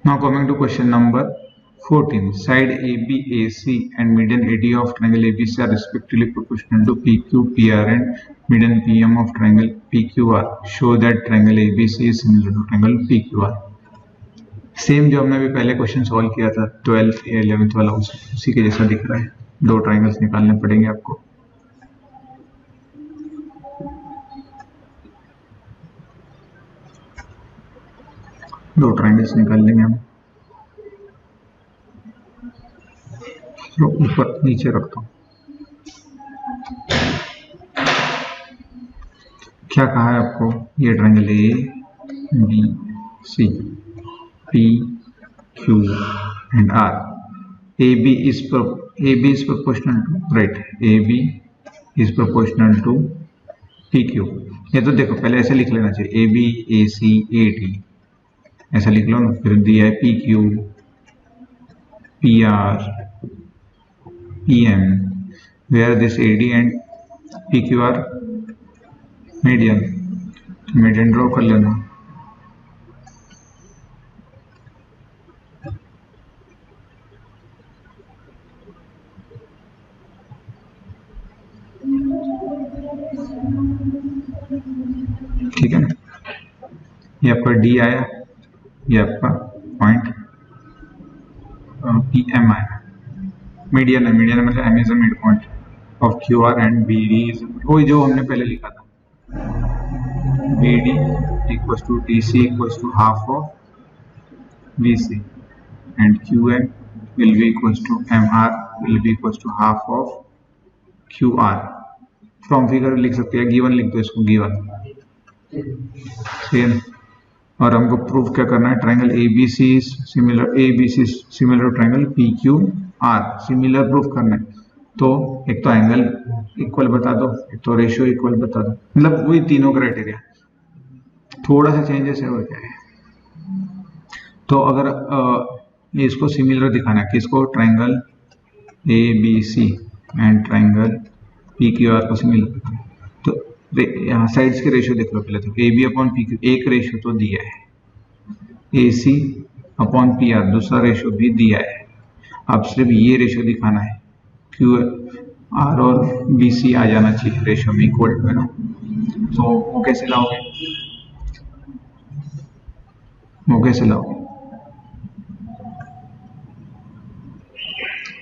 Now coming to question number 14. Side AB, AC and median AD of triangle ABC are respectively proportional to PQ, PR and median PM of triangle PQR. Show that triangle ABC is similar to triangle PQR. Same जो हमने अभी पहले question solve किया था 12th या 11th वाला उसी के जैसा दिख रहा है. दो ट्राइंगल्स निकालने पड़ेंगे आपको. दो ट्राइंगल्स निकाल लेंगे हम. तो ऊपर नीचे रखता हूं. क्या कहा है आपको? ये triangle A B C P Q and R. AB is proportional to, right, AB is proportional to PQ. ये तो देखो पहले ऐसे लिख लेना चाहिए AB AC AD ऐसा लिख लो ना. फिर दिया है PQ PR PM where this AD and PQ are median. median draw कर लेना. ठीक है ना. ये आपका D आया, ये आपका पॉइंट PM आया. मीडियन है, मीडियन मतलब M is the mid point of QR and BD is वही जो हमने पहले लिखा था. BD equals to DC equals to half of VC and QM will be equals to MR will be equals to half of QR. From figure लिख सकते हैं, given लिख दो इसको, गिवन. सेम. और हमको प्रूफ क्या करना है? Triangle ABC similar triangle PQR similar proof करना है. तो एक तो एंगल इक्वल बता दो, एक तो रेशियो इक्वल बता दो. मतलब वही तीनों क्राइटेरिया, थोड़ा सा चेंजेस है और क्या है. तो अगर इसको सिमिलर दिखाना है किसको? Triangle ABC and triangle PQR को सिमिलर. तो यहाँ साइड्स के रेशियो देख लो पहले. तो AB अपॉन PQ एक रेशियो तो दिया है, AC अपॉन PR दूसरा रेशियो भी दिया है. अब सिर्फ ये रेशियो दिखाना है. QR और BC आ जाना चाहिए रेशियो में इक्वल है ना. तो वो कैसे लाओगे?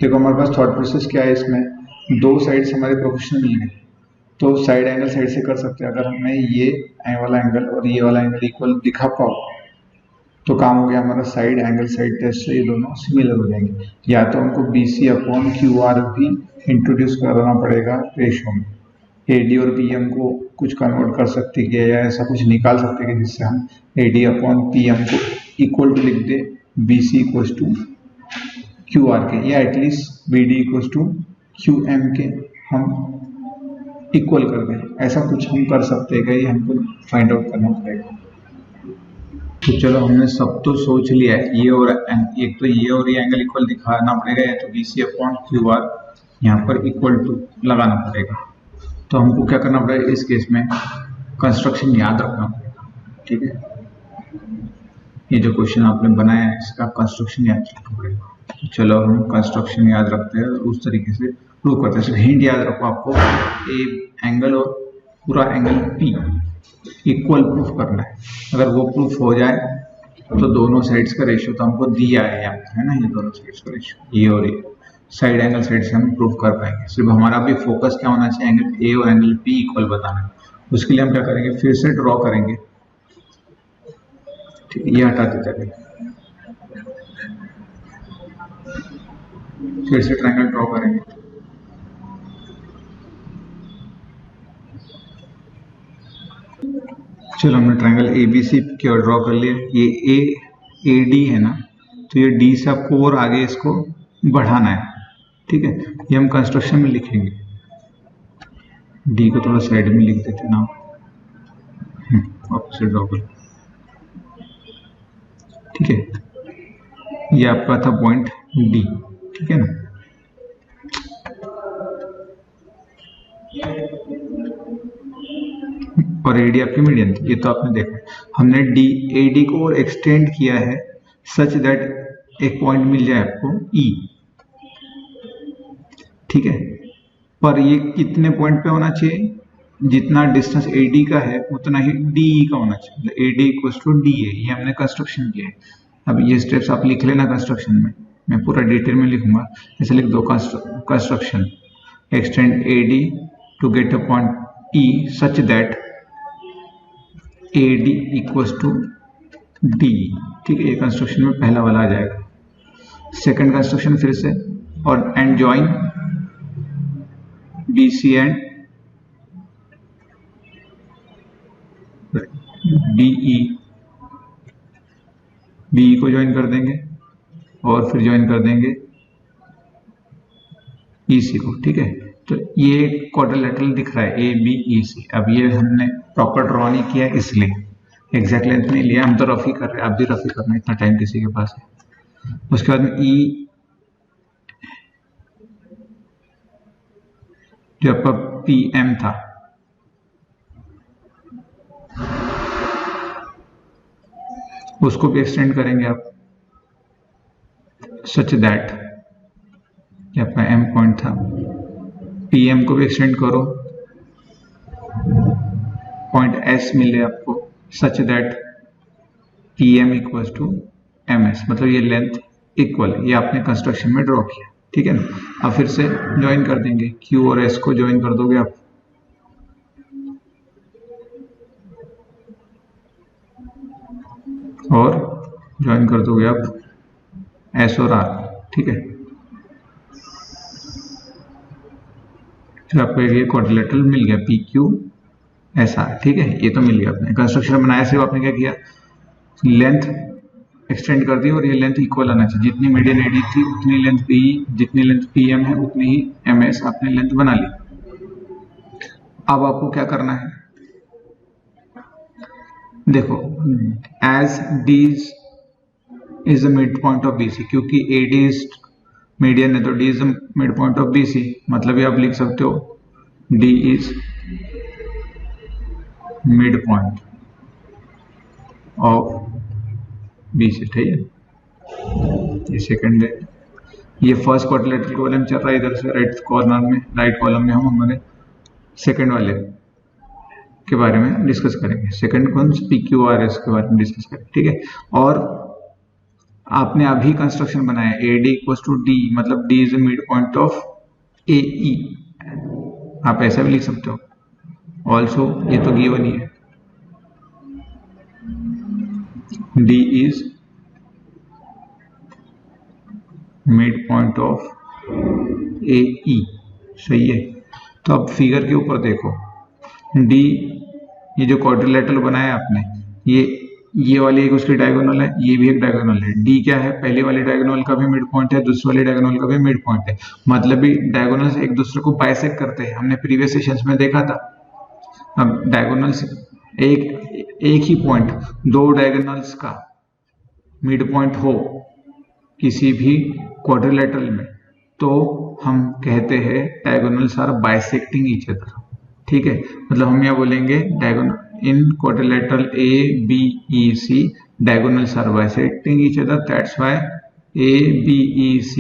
देखो हमारे पास थॉट प्रोसेस क्या है इसमें. दो साइड्स हमारे प्रोपोर्शनल मिल गए तो साइड एंगल साइड से कर सकते हैं. अगर हमें ये वाला एंगल और ये वाला एंगल इक्वल दिखा पाओ तो काम हो गया हमारा. साइड एंगल साइड टेस्ट से ये दोनों सिमिलर हो जाएंगे. या तो हमको BC अपॉन QR भी इंट्रोड्यूस कराना पड़ेगा रेशियो में. AD और PM को कुछ कन्वर्ट कर सकते हैं या ऐसा कुछ निकाल सकते हैं जिससे हम AD अपॉन PM को इक्वल टू लिख दे BC इक्वल टू QR के, या at least BD equal to QM के हम इक्वल कर दें. ऐसा कुछ हम कर सकते हैं, ये हमको फाइंड आउट करना पड़ेगा. तो चलो हमने सब तो सोच लिया है. ये और एक तो ये और ये एंगल इक्वल दिखाना पड़ेगा, या तो BC अपॉन QR यहाँ पर इक्वल टू लगाना पड़ेगा. तो हमको क्या करना पड़ेगा इस केस में? कंस्ट्रक्शन याद रखना पड़ेगा. ठीक है, ये जो क्वेश्चन आपने बनाया है इसका कंस्ट्रक्शन याद रखना पड़ेगा. तो चलो हम कंस्ट्रक्शन याद रखते हैं और उस तरीके से प्रूव करते हैं. सिर्फ हिंट याद रखो आपको, ए एंगल और पूरा एंगल P इक्वल प्रूफ करना है. अगर वो प्रूफ हो जाए तो दोनों साइड्स का रेशियो तो हमको दिया है यहाँ है ना. ये दोनों साइड्स का रेशियो ये और ये साइड एंगल साइड से हम प्रूफ कर पाएंगे. सिर्फ हमारा भी फोकस क्या होना चाहिए? एंगल A और एंगल P इक्वल बताना है. उसके लिए हम क्या करेंगे? फिर से ड्रॉ करेंगे. ठीक है, ये हटा देते हैं. फिर से ट्रायंगल ड्रॉ करेंगे. चलो हमने ट्रायंगल ABC क्या ड्रॉ कर लिया. ये AD है ना, तो ये D से आपको और आगे इसको बढ़ाना है. ठीक है, ये हम कंस्ट्रक्शन में लिखेंगे. D को थोड़ा साइड में लिख देते ना, ऑपोजिट ड्रॉ कर. ठीक है, ये आपका था पॉइंट D. ठीक है ना. और AD आपकी मीडियन थी, ये तो आपने देखा. हमने AD को और एक्सटेंड किया है सच दैट एक पॉइंट मिल जाए आपको E, ठीक है। पर ये कितने पॉइंट पे होना चाहिए, जितना डिस्टेंस AD का है उतना ही DE का होना चाहिए, मतलब AD इक्वल टू DA। ये हमने कंस्ट्रक्शन किया है। अब ये स्टेप्स आप लिख लेना कंस्ट्रक्शन में, मैं पूरा डिटेल में लिखूंगा। ऐसे लिख दो construction, extend AD to get a point E such that AD equal to DE, ठीक है। ये कंस्ट्रक्शन में पहला वाला आ जाएगा। सेकंड कंस्ट्रक्शन फिर से, और and join BC and DE, BE को ज्वाइन कर देंगे और फिर ज्वाइन कर देंगे EC को, ठीक है। तो ये क्वाड्रिलेटरल दिख रहा है ABEC। अब ये हमने प्रॉपर ड्रॉ नहीं किया इसलिए एग्जैक्ट लेंथ नहीं लिया, हम तो रफ ही कर रहे हैं, आप भी रफ ही करना, इतना टाइम किसी के पास है। उसके बाद में E जो आपका PM था, उसको भी एक्सटेंड करेंगे आप सच दैट, ये आपका M पॉइंट था, PM को भी एक्सटेंड करो, पॉइंट S मिले आपको such that PM equal to MS, मतलब ये लेंथ इक्वल, ये आपने कंस्ट्रक्शन में ड्रॉ किया, ठीक है ना। अब फिर से ज्वाइन कर देंगे, Q और S को ज्वाइन कर दोगे आप, और ज्वाइन कर दोगे आप S और R, ठीक है। फिर आपको ये क्वाड्रिलेटरल मिल गया PQSR, ठीक है। ये तो मिल गया, आपने कंस्ट्रक्शन बनाया, सिर्फ आपने क्या किया, लेंथ एक्सटेंड कर दी, और ये लेंथ इक्वल आना चाहिए, जितनी मीडियन AD थी उतनी लेंथ BE, जितनी लेंथ PM है उतनी ही MS आपने लेंथ बना ली। अब आपको क्या करना है, देखो, as D is the mid point of BC, क्योंकि AD इज मीडियन है तो D is the mid point of BC, मतलब ये आप लिख सकते हो D is mid point of BC, ठीक है। ये सेकंड है, ये फर्स्ट क्वाड्रिलेटरल कॉलम चल रहा है इधर से राइट कॉर्नर में, राइट कॉलम में हम हमारे सेकंड वाले के बारे में डिस्कस करेंगे, सेकंड कौन PQRS के बारे में डिस्कस करेंगे, ठीक है। और आपने अभी कंस्ट्रक्शन बनाया AD इक्वल टू D, मतलब D is mid point of AE, आप ऐसा भी लिख सकते हो ऑल्सो, ये तो गिवन ही है, D is mid point of AE, सही है। तो अब फिगर के ऊपर देखो, D, ये जो क्वाड्रिलेटरल बनाया आपने, ये वाली एक उसकी डायगोनल है, ये भी एक डायगोनल है। D क्या है, पहले वाले डायगोनल का भी मिड पॉइंट है, दूसरे वाले डायगोनल का भी मिड पॉइंट है, मतलब भी डायगोनल्स एक दूसरे को बाइसेक्ट करते हैं, हमने प्रीवियस सेशंस में देखा था। अब डायगोनल्स एक ही पॉइंट, दो डायगोनल्स का मिड पॉइंट हो किसी भी क्वाड्रिलेटरल में, तो हम कहते हैं diagonals are bisecting each other, ठीक है। मतलब हम यहाँ बोलेंगे diagonal in quadrilateral ABEC diagonals are bisecting each other, that's why ABEC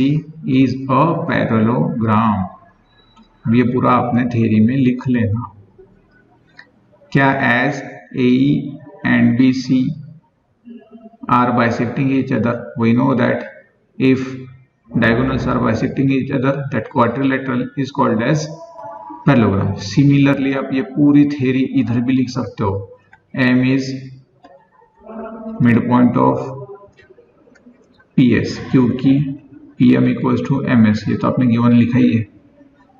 is a parallelogram। अब ये पूरा आपने थ्योरी में लिख लेना। क्या as AE and BC are bisecting each other, we know that if diagonals are bisecting each other, that quadrilateral is called as parallelogram. Similarly आप ये पूरी थ्योरी इधर भी लिख सकते हो, M is mid point of PS, क्योंकि PM equals to MS, ये तो आपने गिवन लिखा ही है,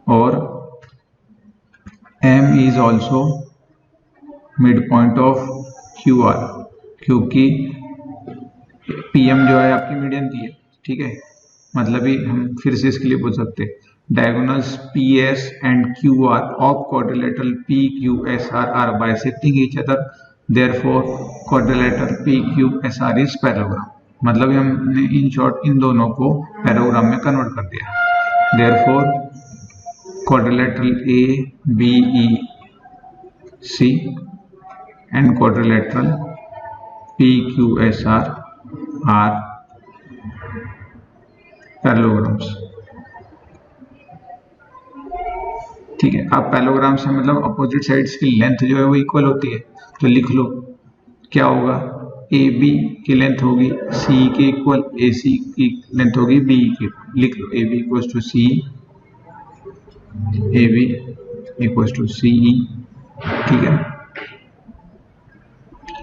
और M is also mid point of QR, क्योंकि PM जो है आपकी मीडियन थी, ठीक है। मतलब ही हम फिर से इसके लिए बोल सकते हैं diagonals PS and QR of quadrilateral PQSR are bisecting each other, therefore quadrilateral PQSR is parallelogram। मतलब हमने इन शॉर्ट इन दोनों को पैराग्राम में कन्वर्ट कर दिया, therefore quadrilateral ABEC and quadrilateral PQSR are parallelograms. ठीक है, अब पैरेललोग्राम से मतलब अपोजिट साइड्स की लेंथ जो है वो इक्वल होती है, तो लिख लो क्या होगा, ए बी की लेंथ होगी सी के इक्वल, ए सी की लेंथ होगी बी की, लिख लो A B equal to C, A B equal to C E, ठीक है,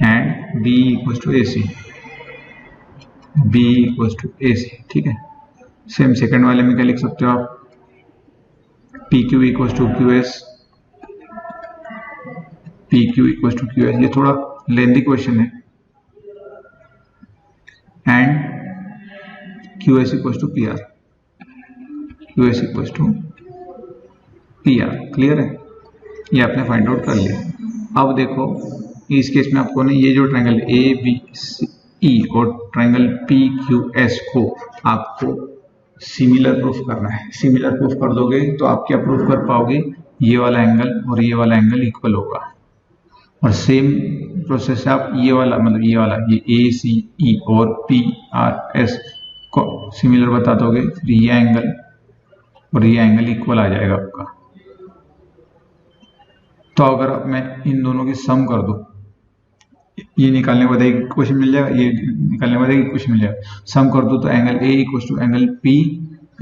and B equal to A C, B equal to A C, ठीक है। सेम सेकंड वाले में क्या लिख सकते हो आप, P Q equal to Q S, P Q equal to Q S, ये थोड़ा लेंथी क्वेश्चन है, and Q S equal to P R, Q S equal to P R, clear है, ये आपने फाइंड आउट कर लिया। अब देखो इस केस में आपको ना ये जो ट्रायंगल ए बी ई और ट्रायंगल पी क्यू एस को आपको सिमिलर प्रूफ करना है। सिमिलर प्रूफ कर दोगे तो आप क्या प्रूफ कर पाओगे, ये वाला एंगल और ये वाला एंगल इक्वल होगा, और सेम प्रोसेस से आप ये वाला मतलब ये ए सी ई और पी आर एस को सिमिलर बता दोगे, फिर ये एंगल और ये एंगल इक्वल आ जाएगा आपका। तो अगर अब मैं इन दोनों की सम कर दूं, ये निकालने के बाद एक क्वेश्चन मिल जाएगा, ये निकालने के बाद एक क्वेश्चन मिल जाएगा, सम कर दूं तो angle A equal to angle P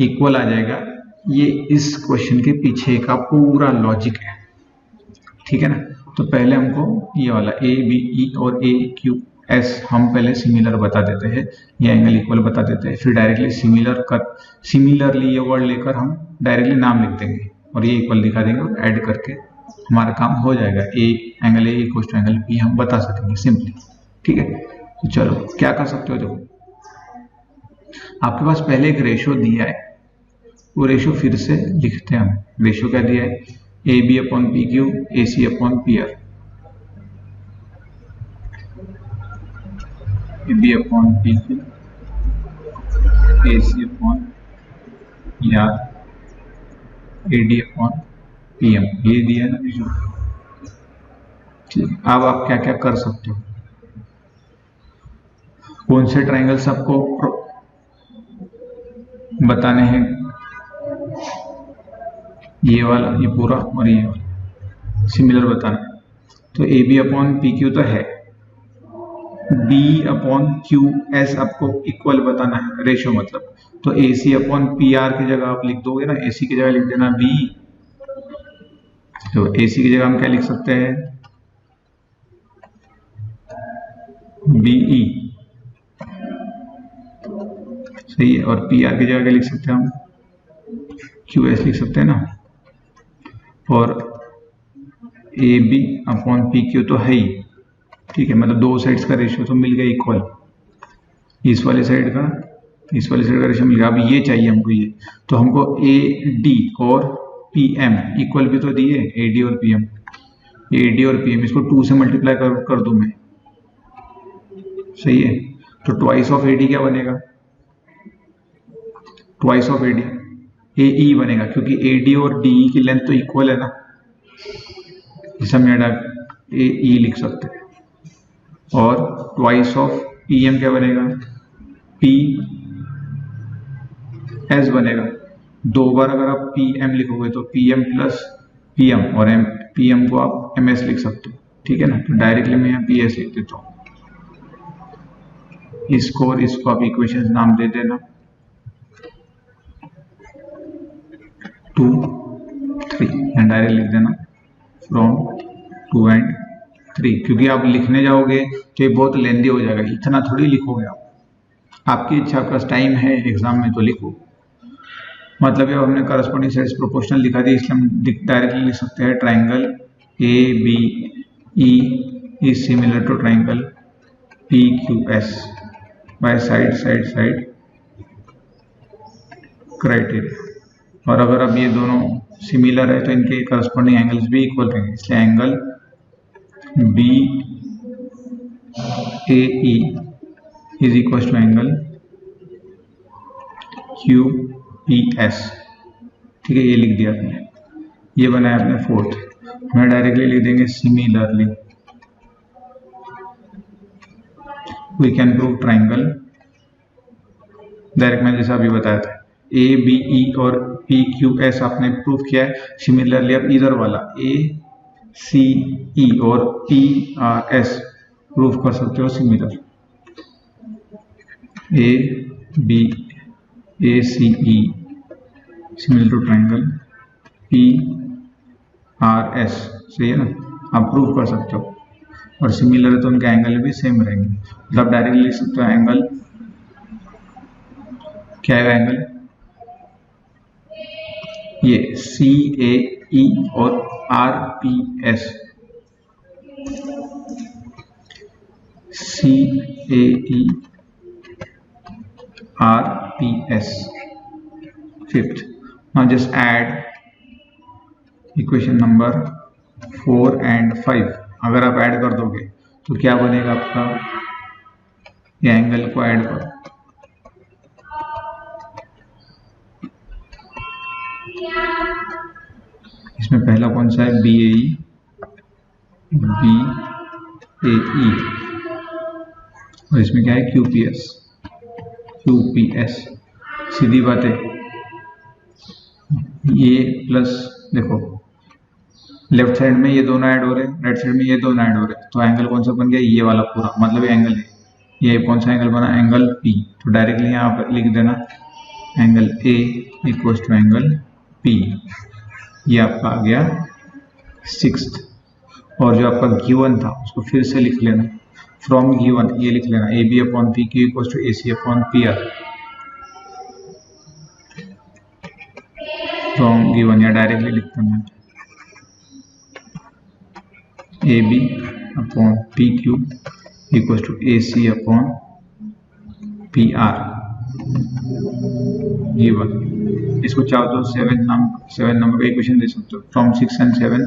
equal आ जाएगा। ये इस क्वेश्चन के पीछे का पूरा लॉजिक है, ठीक है ना। तो पहले हमको ये वाला ए बी ई और ए क्यू एस हम पहले सिमिलर बता देते हैं, ये एंगल इक्वल बता देते हैं, फिर डायरेक्टली सिमिलरली ये वर्ड लेकर हम डायरेक्टली नाम लिख देंगे और ये इक्वल दिखा देंगे और ऐड करके हमारा काम हो जाएगा, angle A equal to angle P हम बता सकेंगे सिंपली, ठीक है। तो चलो क्या कर सकते हो, देखो आपके पास पहले एक रेशो दिया है, वो रेशो फिर से लिखते हैं हम। रेशो क्या दिया है, A B upon P Q, A C upon P R, A B upon P Q, A C upon P R, A D upon P M, ये दिया है ना रेशो, ठीक है। अब आप क्या क्या कर सकते हो, कौन से ट्राइंगल्स आपको बताने हैं, ये वाला, ये पूरा और ये वाला सिमिलर बताना है। तो A B upon P Q तो है, बी अपॉन क्यू एस आपको इक्वल बताना है, रेशो मतलब, तो A C upon P R की जगह आप लिख दोगे ना, ए सी की जगह लिख देना बी, तो ए सी की जगह हम क्या लिख सकते हैं, बीई, सही है, और पी आर की जगह क्या लिख सकते हैं हम, क्यू एस लिख सकते हैं ना, और A B upon P Q तो है ही, ठीक है, मतलब दो साइड्स का रेशियो तो मिल गया इक्वल, इस वाले साइड का रेशियो मिल गया। अब ये चाहिए हमको, ये तो हमको ए डी और पी एम इक्वल भी तो दिए, ए डी और पी एम, ए डी और पी एम इसको 2 से मल्टीप्लाई कर दूं मैं, सही है, तो ट्वाइस ऑफ ए डी क्या बनेगा, twice of A D A E बनेगा, क्योंकि ए डी और डी की लेंथ तो इक्वल है ना, इसे हम ए ई लिख सकते हैं, और ट्वाइस ऑफ पी एम क्या बनेगा, पी एस बनेगा। दो बार अगर आप पी एम लिखोगे तो P M plus P M, और एम पी एम को आप एम एस लिख सकते हो, ठीक है ना। तो डायरेक्टली मैं यहाँ पी एस लिख देता हूँ, इसको और इसको आप इक्वेशन नाम दे देना 2 3, एंड डायरेक्ट लिख देना फ्रॉम 2 and 3, क्योंकि आप लिखने जाओगे तो ये बहुत लेंदी हो जाएगा, इतना थोड़ी लिखोगे आप, आपकी इच्छा, का टाइम है एग्जाम में तो लिखो। मतलब ये हमने करस्पॉन्डिंग साइड्स प्रोपोर्शनल लिखा दिया, इसलिए हम डायरेक्टली लिख सकते हैं triangle A B E is similar to triangle P Q S by side criteria. और अगर अब ये दोनों सिमिलर है तो इनके करस्पॉन्डिंग एंगल्स भी इक्वल रहेंगे, इसलिए angle B A E is equal to angle Q P S, ठीक है, ये लिख दिया आपने, ये बनाया आपने फोर्थ। हमें डायरेक्टली लिख देंगे similarly we can prove triangle, direct मैंने जैसा अभी बताया था ए बी ई और पी क्यू एस आपने प्रूव किया है। सिमिलरली अब इधर वाला ए सी ई और पी आर एस प्रूव कर सकते हो similar. A B A C E similar to triangle P R S, सही है ना, आप प्रूव कर सकते हो। और सिमिलर है तो उनके एंगल भी सेम रहेंगे, मतलब डायरेक्टली लिख सकते हो एंगल क्या है, एंगल ये सी ए ई और R P S, C A E R P S. Fifth, now just add equation number 4 and 5। अगर आप ऐड कर दोगे तो क्या बनेगा आपका, ये एंगल को ऐड करो, इसमें पहला कौन सा है, बी ए ई, और इसमें क्या है, क्यू पी एस। सीधी बात है, ये प्लस देखो लेफ्ट साइड में ये दोनों ऐड हो रहे हैं, राइट साइड में ये दोनों ऐड हो रहे हैं, तो एंगल कौन सा बन गया, ये वाला पूरा, मतलब ये एंगल है, ये कौन सा एंगल बना, एंगल पी। तो डायरेक्टली यहाँ पर लिख देना angle A equals to angle P. ये आपका आ गया 6th। और जो आपका गिवन था उसको फिर से लिख लेना, फ्रॉम गिवन ये लिख लेना, A B upon P Q equals to A C upon P R. From given या डायरेक्टली लिख देना A B upon P Q equals to A C upon P R given. इसको चाहो तो 7 नंबर का इक्वेशन दे सकते हो, from 6 and 7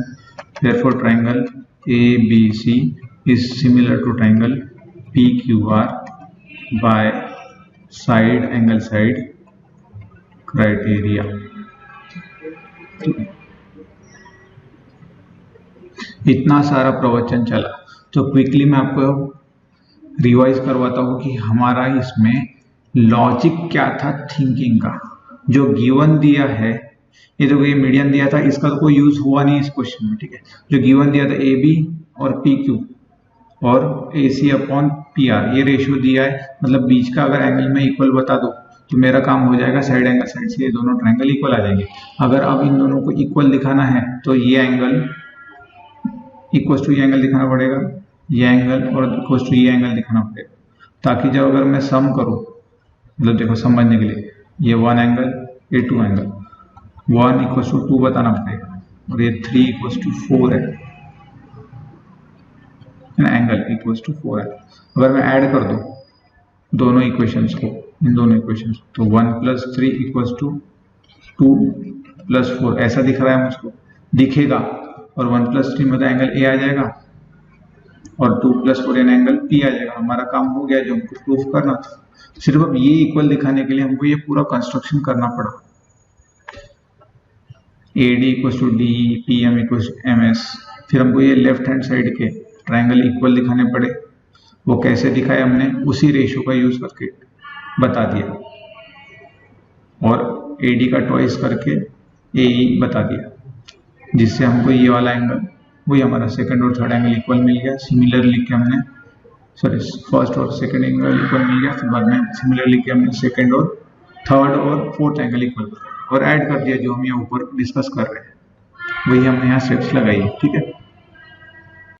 therefore triangle ABC is similar to triangle PQR by side angle side criteria। इतना सारा प्रवचन चला तो क्विकली मैं आपको रिवाइज करवाता हूँ कि हमारा इसमें लॉजिक क्या था थिंकिंग का। जो गिवन दिया है, ये तो ये मीडियन दिया था, इसका तो कोई यूज हुआ नहीं इस क्वेश्चन में, ठीक है। जो गिवन दिया था ए बी और पी क्यू और ए सी अपॉन पी आर, ये रेशियो दिया है, मतलब बीच का अगर एंगल में इक्वल बता दो तो मेरा काम हो जाएगा, साइड एंगल साइड से ये दोनों ट्रायंगल इक्वल आ जाएंगे। अगर अब इन दोनों को इक्वल दिखाना है तो ये एंगल इक्वल टू ये एंगल दिखाना पड़ेगा, ये एंगल और इक्वल टू ये एंगल दिखाना पड़ेगा, ताकि जब अगर मैं सम करूं, मतलब देखो समझने के लिए, ये 1 एंगल ये 2 एंगल, 1 इक्वल टू 2 बताना पड़ेगा और ये 3 इक्वल टू 4 है ना, एंगल इक्वल टू 4 है। अगर मैं ऐड कर दूं दोनों इक्वेशंस को, इन दोनों इक्वेशंस को, तो 1 + 3 इक्वल टू 2 + 4 ऐसा दिख रहा है मुझको, दिखेगा, और 1 + 3 मतलब एंगल ए आ जाएगा और 2 + 4 यानी एंगल पी आ जाएगा। हमारा काम हो गया जो हमको प्रूफ करना था। सिर्फ अब ये इक्वल दिखाने के लिए हमको ये पूरा कंस्ट्रक्शन करना पड़ा, AD equal to D, PM equal to MS। फिर हमको ये लेफ्ट हैंड साइड के ट्रायंगल इक्वल दिखाने पड़े, वो कैसे दिखाए हमने उसी रेशियो का यूज करके बता दिया, और AD का ट्वाइस करके AE बता दिया, जिससे हमको ये वाला एंगल, वही हमारा सेकंड और थर्ड एंगल इक्वल मिल गया। सिमिलर लिख के हमने, सॉरी फर्स्ट और सेकंड एंगल इक्वल मिल गया, फिर बाद में सिमिलर लिख के हमने सेकंड और थर्ड और फोर्थ एंगल इक्वल और ऐड कर दिया, जो हम यहाँ ऊपर डिस्कस कर रहे हैं वही हमने यहाँ स्टेप्स लगाई है, ठीक है।